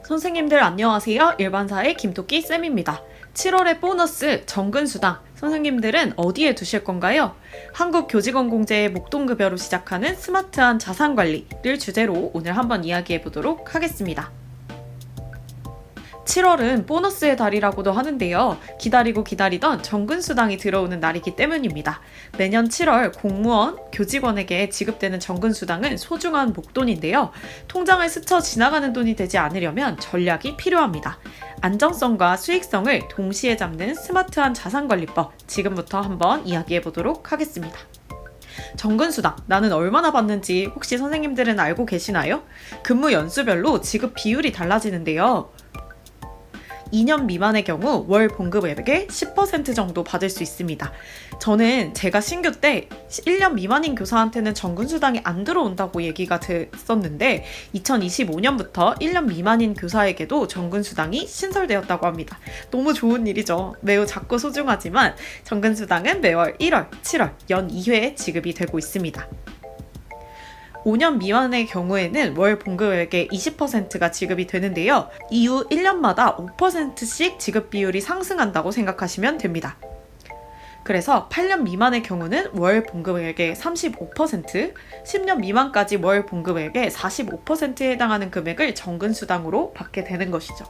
선생님들 안녕하세요. 일반사의 김토끼 쌤입니다. 7월의 보너스 정근수당 선생님들은 어디에 두실 건가요? 한국교직원공제의 목돈급여로 시작하는 스마트한 자산관리를 주제로 오늘 한번 이야기해 보도록 하겠습니다. 7월은 보너스의 달이라고도 하는데요. 기다리고 기다리던 정근수당이 들어오는 날이기 때문입니다. 매년 7월 공무원, 교직원에게 지급되는 정근수당은 소중한 목돈인데요. 통장을 스쳐 지나가는 돈이 되지 않으려면 전략이 필요합니다. 안정성과 수익성을 동시에 잡는 스마트한 자산관리법, 지금부터 한번 이야기해 보도록 하겠습니다. 정근수당, 나는 얼마나 받는지 혹시 선생님들은 알고 계시나요? 근무 연수별로 지급 비율이 달라지는데요. 2년 미만의 경우 월 봉급액의 10% 정도 받을 수 있습니다. 저는 제가 신규 때 1년 미만인 교사한테는 정근수당이 안 들어온다고 얘기가 됐었는데 2025년부터 1년 미만인 교사에게도 정근수당이 신설되었다고 합니다. 너무 좋은 일이죠. 매우 작고 소중하지만 정근수당은 매월 1월, 7월 연 2회 지급이 되고 있습니다. 5년 미만의 경우에는 월 봉급액의 20%가 지급이 되는데요. 이후 1년마다 5%씩 지급 비율이 상승한다고 생각하시면 됩니다. 그래서 8년 미만의 경우는 월 봉급액의 35%, 10년 미만까지 월 봉급액의 45%에 해당하는 금액을 정근수당으로 받게 되는 것이죠.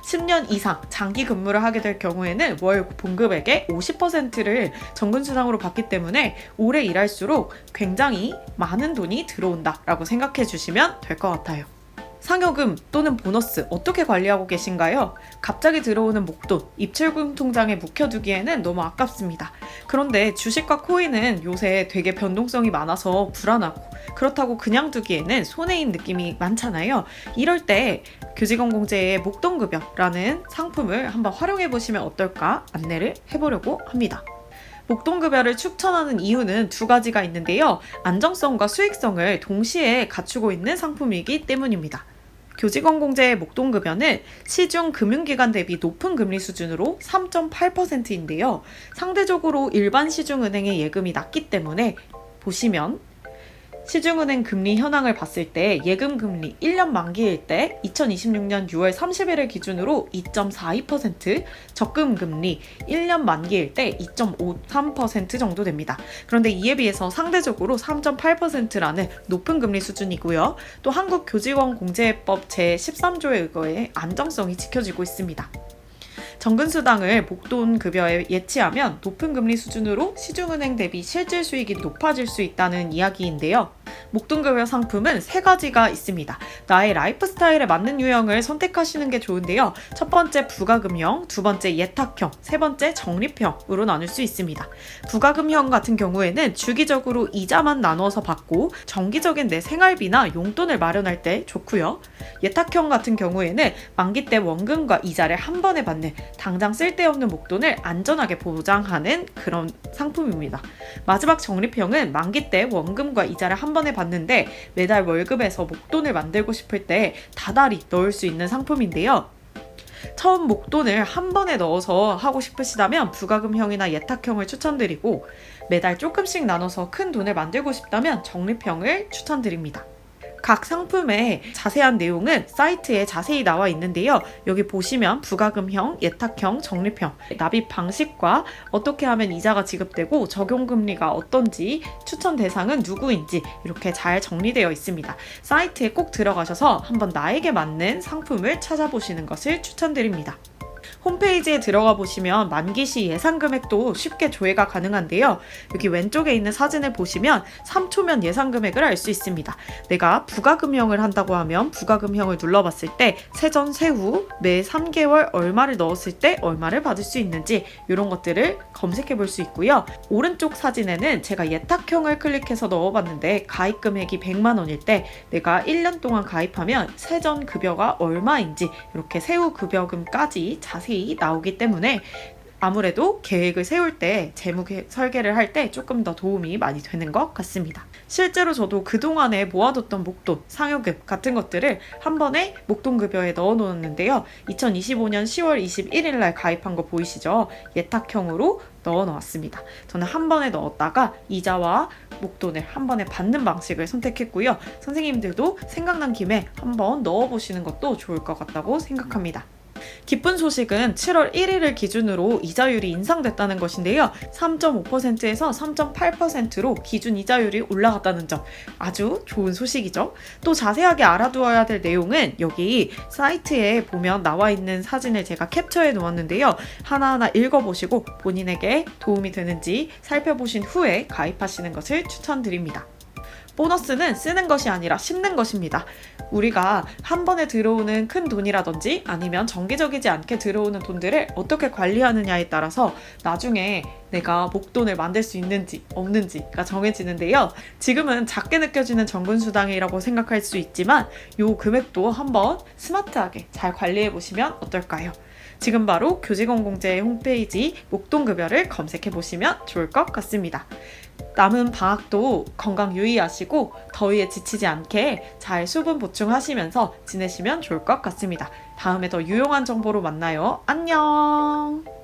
10년 이상 장기 근무를 하게 될 경우에는 월 봉급액의 50%를 정근수당으로 받기 때문에 오래 일할수록 굉장히 많은 돈이 들어온다라고 생각해 주시면 될 것 같아요. 상여금 또는 보너스 어떻게 관리하고 계신가요? 갑자기 들어오는 목돈, 입출금 통장에 묵혀두기에는 너무 아깝습니다. 그런데 주식과 코인은 요새 되게 변동성이 많아서 불안하고 그렇다고 그냥 두기에는 손해인 느낌이 많잖아요. 이럴 때 교직원공제의 목돈급여라는 상품을 한번 활용해 보시면 어떨까 안내를 해보려고 합니다. 목돈급여를 추천하는 이유는 두 가지가 있는데요. 안정성과 수익성을 동시에 갖추고 있는 상품이기 때문입니다. 교직원공제의 목돈급여는 시중 금융기관 대비 높은 금리 수준으로 3.8%인데요. 상대적으로 일반 시중은행의 예금이 낮기 때문에 보시면 시중은행 금리 현황을 봤을 때 예금 금리 1년 만기일 때 2026년 6월 30일을 기준으로 2.42%, 적금 금리 1년 만기일 때 2.53% 정도 됩니다. 그런데 이에 비해서 상대적으로 3.8%라는 높은 금리 수준이고요. 또 한국교직원공제법 제13조에 의거해 안정성이 지켜지고 있습니다. 정근수당을 목돈급여에 예치하면 높은 금리 수준으로 시중은행 대비 실질 수익이 높아질 수 있다는 이야기인데요. 목돈급여 상품은 세 가지가 있습니다. 나의 라이프 스타일에 맞는 유형을 선택하시는 게 좋은데요. 첫 번째 부가금형, 두 번째 예탁형, 세 번째 적립형으로 나눌 수 있습니다. 부가금형 같은 경우에는 주기적으로 이자만 나눠서 받고 정기적인 내 생활비나 용돈을 마련할 때 좋고요. 예탁형 같은 경우에는 만기 때 원금과 이자를 한 번에 받는 당장 쓸데없는 목돈을 안전하게 보장하는 그런 상품입니다. 마지막 적립형은 만기 때 원금과 이자를 한 번에 받는데 매달 월급에서 목돈을 만들고 싶을 때 다달이 넣을 수 있는 상품인데요. 처음 목돈을 한 번에 넣어서 하고 싶으시다면 부가금형이나 예탁형을 추천드리고 매달 조금씩 나눠서 큰 돈을 만들고 싶다면 적립형을 추천드립니다. 각 상품의 자세한 내용은 사이트에 자세히 나와 있는데요. 여기 보시면 부가금형, 예탁형, 적립형, 납입 방식과 어떻게 하면 이자가 지급되고 적용금리가 어떤지, 추천 대상은 누구인지 이렇게 잘 정리되어 있습니다. 사이트에 꼭 들어가셔서 한번 나에게 맞는 상품을 찾아보시는 것을 추천드립니다. 홈페이지에 들어가 보시면 만기 시 예상 금액도 쉽게 조회가 가능한데요. 여기 왼쪽에 있는 사진을 보시면 3초면 예상 금액을 알 수 있습니다. 내가 부가금형을 한다고 하면 부가금형을 눌러봤을 때 세전 세후 매 3개월 얼마를 넣었을 때 얼마를 받을 수 있는지 이런 것들을 검색해 볼 수 있고요. 오른쪽 사진에는 제가 예탁형을 클릭해서 넣어봤는데 가입 금액이 100만 원일 때 내가 1년 동안 가입하면 세전 급여가 얼마인지 이렇게 세후 급여금까지 자세히 나오기 때문에 아무래도 계획을 세울 때 설계를 할 때 조금 더 도움이 많이 되는 것 같습니다. 실제로 저도 그동안에 모아뒀던 목돈, 상여금 같은 것들을 한 번에 목돈급여에 넣어 놓았는데요. 2025년 10월 21일 날 가입한 거 보이시죠? 예탁형으로 넣어 놓았습니다. 저는 한 번에 넣었다가 이자와 목돈을 한 번에 받는 방식을 선택했고요. 선생님들도 생각난 김에 한번 넣어보시는 것도 좋을 것 같다고 생각합니다. 기쁜 소식은 7월 1일을 기준으로 이자율이 인상됐다는 것인데요. 3.5%에서 3.8%로 기준 이자율이 올라갔다는 점, 아주 좋은 소식이죠. 또 자세하게 알아두어야 될 내용은 여기 사이트에 보면 나와 있는 사진을 제가 캡처해 놓았는데요. 하나하나 읽어보시고 본인에게 도움이 되는지 살펴보신 후에 가입하시는 것을 추천드립니다. 보너스는 쓰는 것이 아니라 씹는 것입니다. 우리가 한 번에 들어오는 큰 돈이라든지 아니면 정기적이지 않게 들어오는 돈들을 어떻게 관리하느냐에 따라서 나중에 내가 목돈을 만들 수 있는지 없는지가 정해지는데요. 지금은 작게 느껴지는 정근수당이라고 생각할 수 있지만 이 금액도 한번 스마트하게 잘 관리해 보시면 어떨까요? 지금 바로 교직원공제 홈페이지 목돈급여를 검색해 보시면 좋을 것 같습니다. 남은 방학도 건강 유의하시고 더위에 지치지 않게 잘 수분 보충하시면서 지내시면 좋을 것 같습니다. 다음에 더 유용한 정보로 만나요. 안녕!